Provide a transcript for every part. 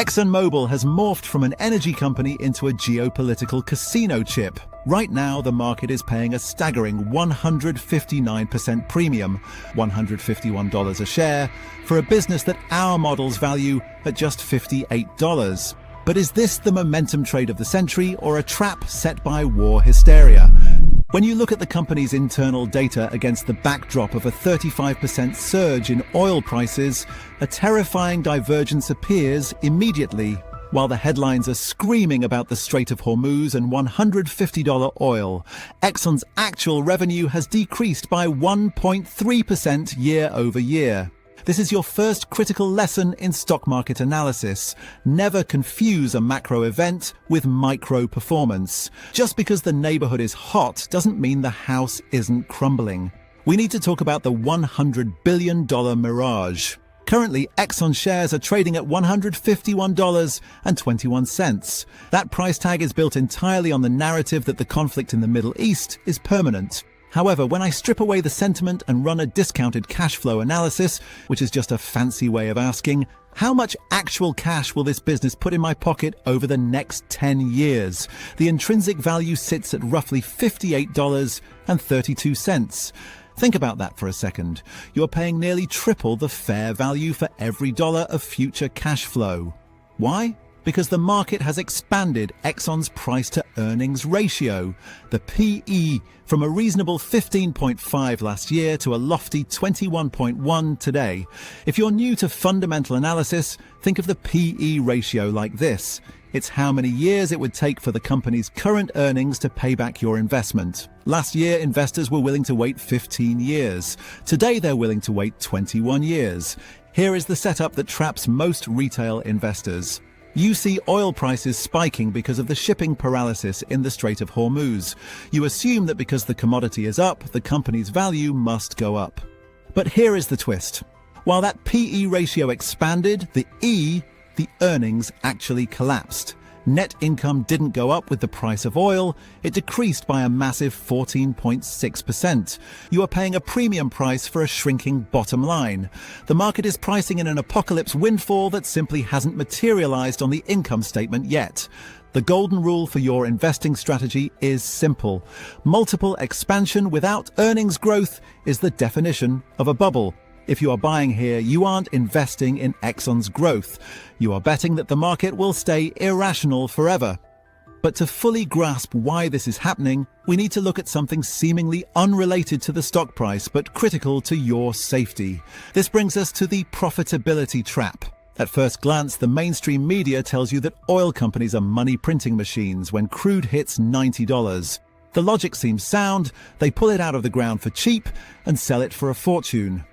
Mobil has morphed from an energy company into a geopolitical casino chip. Right now, the market is paying a staggering 159% premium, $151 a share, for a business that our models value at just $58. But is this the momentum trade of the century or a trap set by war hysteria? When you look at the company's internal data against the backdrop of a 35% surge in oil prices, a terrifying divergence appears immediately. While the headlines are screaming about the Strait of Hormuz and $150 oil, Exxon's actual revenue has decreased by 1.3% year over year. This is your first critical lesson in stock market analysis. Never confuse a macro event with micro performance. Just because the neighborhood is hot doesn't mean the house isn't crumbling. We need to talk about the $100 billion mirage. Currently, Exxon shares are trading at $151.21. That price tag is built entirely on the narrative that the conflict in the Middle East is permanent. However, when I strip away the sentiment and run a discounted cash flow analysis, which is just a fancy way of asking, how much actual cash will this business put in my pocket over the next 10 years? The intrinsic value sits at roughly $58.32. Think about that for a second. You're paying nearly triple the fair value for every dollar of future cash flow. Why? Because the market has expanded Exxon's price-to-earnings ratio, the PE, from a reasonable 15.5 last year to a lofty 21.1 today. If you're new to fundamental analysis, think of the PE ratio like this. It's how many years it would take for the company's current earnings to pay back your investment. Last year, investors were willing to wait 15 years. Today, they're willing to wait 21 years. Here is the setup that traps most retail investors. You see oil prices spiking because of the shipping paralysis in the Strait of Hormuz. You assume that because the commodity is up, the company's value must go up. But here is the twist. While that PE ratio expanded, the earnings actually collapsed. Net income didn't go up with the price of oil, it decreased by a massive 14.6%. You are paying a premium price for a shrinking bottom line. The market is pricing in an apocalypse windfall that simply hasn't materialized on the income statement yet. The golden rule for your investing strategy is simple. Multiple expansion without earnings growth is the definition of a bubble. If you are buying here, you aren't investing in Exxon's growth. You are betting that the market will stay irrational forever. But to fully grasp why this is happening, we need to look at something seemingly unrelated to the stock price but critical to your safety. This brings us to the profitability trap. At first glance, the mainstream media tells you that oil companies are money printing machines when crude hits $90. The logic seems sound, they pull it out of the ground for cheap and sell it for a fortune.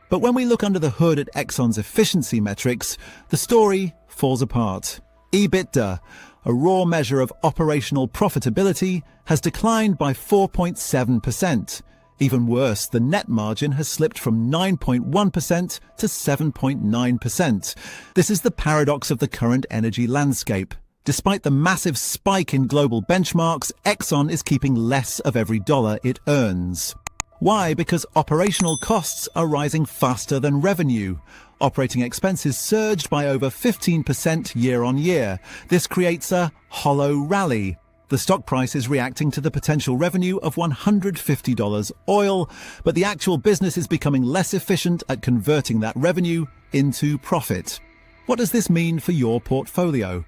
But when we look under the hood at Exxon's efficiency metrics, the story falls apart. EBITDA, a raw measure of operational profitability, has declined by 4.7%. Even worse, the net margin has slipped from 9.1% to 7.9%. This is the paradox of the current energy landscape. Despite the massive spike in global benchmarks, Exxon is keeping less of every dollar it earns. Why? Because operational costs are rising faster than revenue. Operating expenses surged by over 15% year on year. This creates a hollow rally. The stock price is reacting to the potential revenue of $150 oil, but the actual business is becoming less efficient at converting that revenue into profit. What does this mean for your portfolio?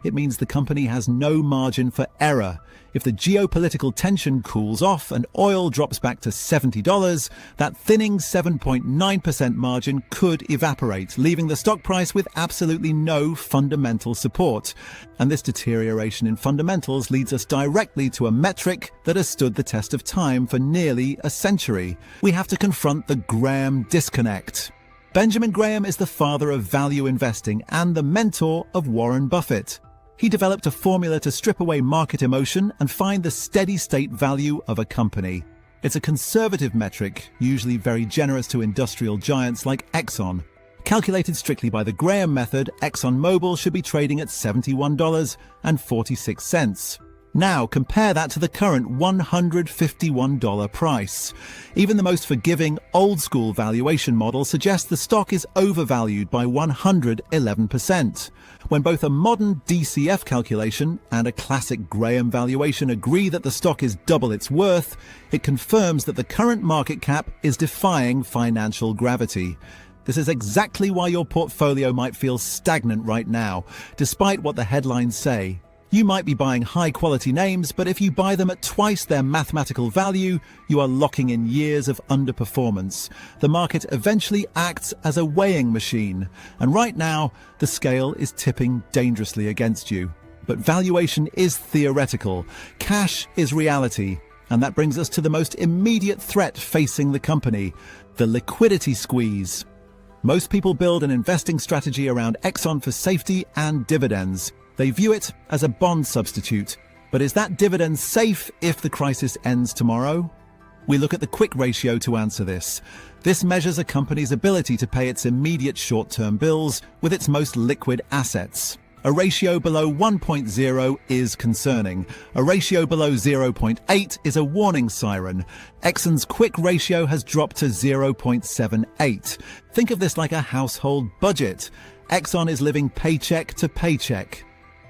It means the company has no margin for error. If the geopolitical tension cools off and oil drops back to $70, that thinning 7.9% margin could evaporate, leaving the stock price with absolutely no fundamental support. And this deterioration in fundamentals leads us directly to a metric that has stood the test of time for nearly a century. We have to confront the Graham disconnect. Benjamin Graham is the father of value investing and the mentor of Warren Buffett. He developed a formula to strip away market emotion and find the steady-state value of a company. It's a conservative metric, usually very generous to industrial giants like Exxon. Calculated strictly by the Graham method, Exxon Mobil should be trading at $71.46. Now compare that to the current $151 price. Even the most forgiving old-school valuation model suggests the stock is overvalued by 111%. When both a modern DCF calculation and a classic Graham valuation agree that the stock is double its worth, it confirms that the current market cap is defying financial gravity. This is exactly why your portfolio might feel stagnant right now, despite what the headlines say. You might be buying high-quality names, but if you buy them at twice their mathematical value, you are locking in years of underperformance. The market eventually acts as a weighing machine, and right now, the scale is tipping dangerously against you. But valuation is theoretical. Cash is reality. And that brings us to the most immediate threat facing the company, the liquidity squeeze. Most people build an investing strategy around Exxon for safety and dividends. They view it as a bond substitute. But is that dividend safe if the crisis ends tomorrow? We look at the quick ratio to answer this. This measures a company's ability to pay its immediate short-term bills with its most liquid assets. A ratio below 1.0 is concerning. A ratio below 0.8 is a warning siren. Exxon's quick ratio has dropped to 0.78. Think of this like a household budget. Exxon is living paycheck to paycheck.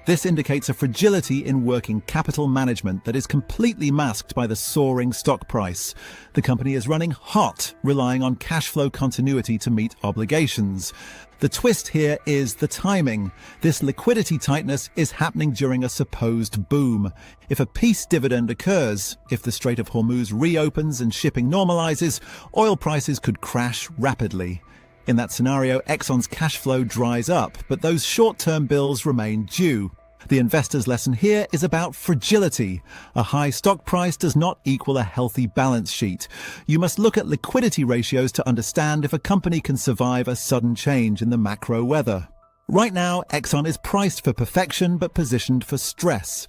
This indicates a fragility in working capital management that is completely masked by the soaring stock price. The company is running hot, relying on cash flow continuity to meet obligations. The twist here is the timing. This liquidity tightness is happening during a supposed boom. If a peace dividend occurs, if the Strait of Hormuz reopens and shipping normalizes, oil prices could crash rapidly. In that scenario, Exxon's cash flow dries up, but those short-term bills remain due. The investor's lesson here is about fragility. A high stock price does not equal a healthy balance sheet. You must look at liquidity ratios to understand if a company can survive a sudden change in the macro weather. Right now, Exxon is priced for perfection but positioned for stress.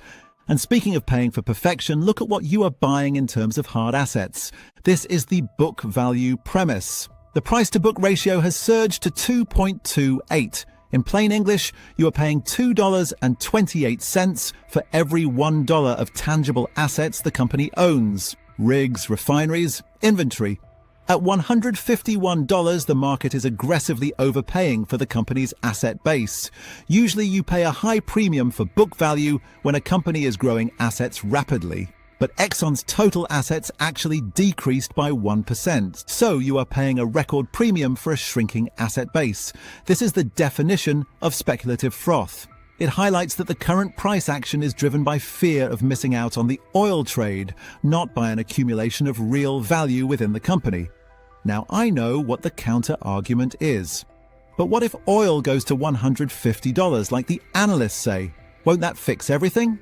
And speaking of paying for perfection, look at what you are buying in terms of hard assets. This is the book value premise. The price-to-book ratio has surged to 2.28. In plain English, you are paying $2.28 for every $1 of tangible assets the company owns. Rigs, refineries, inventory. At $151, the market is aggressively overpaying for the company's asset base. Usually you pay a high premium for book value when a company is growing assets rapidly. But Exxon's total assets actually decreased by 1%. So you are paying a record premium for a shrinking asset base. This is the definition of speculative froth. It highlights that the current price action is driven by fear of missing out on the oil trade, not by an accumulation of real value within the company. Now I know what the counter-argument is. But what if oil goes to $150 like the analysts say? Won't that fix everything?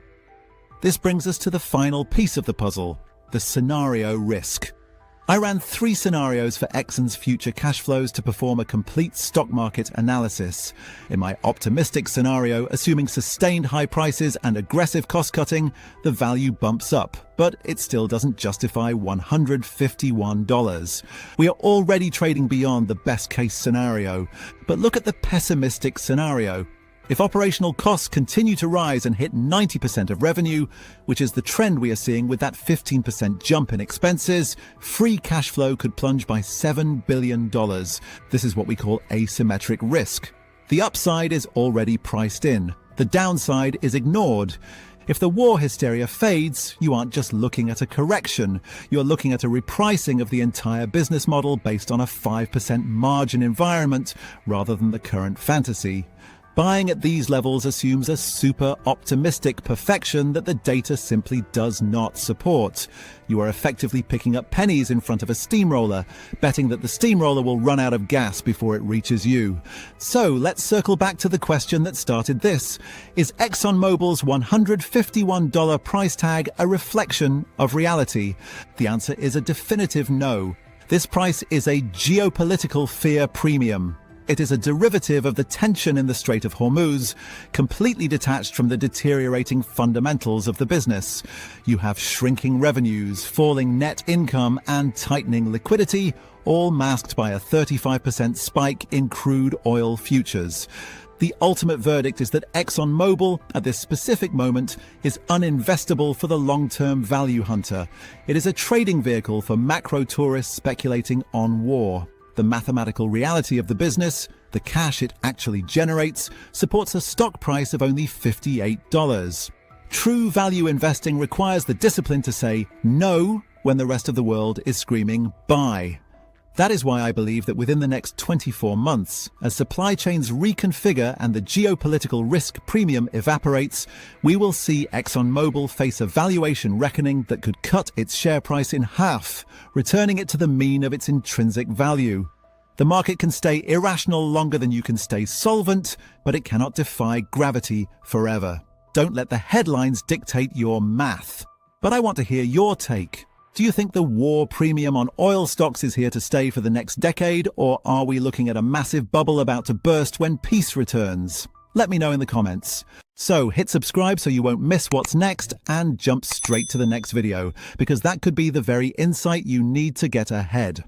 This brings us to the final piece of the puzzle, the scenario risk. I ran 3 scenarios for Exxon's future cash flows to perform a complete stock market analysis. In my optimistic scenario, assuming sustained high prices and aggressive cost-cutting, the value bumps up, but it still doesn't justify $151. We are already trading beyond the best-case scenario. But look at the pessimistic scenario. If operational costs continue to rise and hit 90% of revenue, which is the trend we are seeing with that 15% jump in expenses, free cash flow could plunge by $7 billion. This is what we call asymmetric risk. The upside is already priced in. The downside is ignored. If the war hysteria fades, you aren't just looking at a correction. You're looking at a repricing of the entire business model based on a 5% margin environment rather than the current fantasy. Buying at these levels assumes a super optimistic perfection that the data simply does not support. You are effectively picking up pennies in front of a steamroller, betting that the steamroller will run out of gas before it reaches you. So let's circle back to the question that started this. Is ExxonMobil's $151 price tag a reflection of reality? The answer is a definitive no. This price is a geopolitical fear premium. It is a derivative of the tension in the Strait of Hormuz, completely detached from the deteriorating fundamentals of the business. You have shrinking revenues, falling net income, and tightening liquidity, all masked by a 35% spike in crude oil futures. The ultimate verdict is that Exxon Mobil, at this specific moment, is uninvestable for the long-term value hunter. It is a trading vehicle for macro tourists speculating on war. The mathematical reality of the business, the cash it actually generates, supports a stock price of only $58. True value investing requires the discipline to say no when the rest of the world is screaming buy. That is why I believe that within the next 24 months, as supply chains reconfigure and the geopolitical risk premium evaporates, we will see ExxonMobil face a valuation reckoning that could cut its share price in half, returning it to the mean of its intrinsic value. The market can stay irrational longer than you can stay solvent, but it cannot defy gravity forever. Don't let the headlines dictate your math. But I want to hear your take. Do you think the war premium on oil stocks is here to stay for the next decade, or are we looking at a massive bubble about to burst when peace returns? Let me know in the comments. So hit subscribe so you won't miss what's next, and jump straight to the next video, because that could be the very insight you need to get ahead.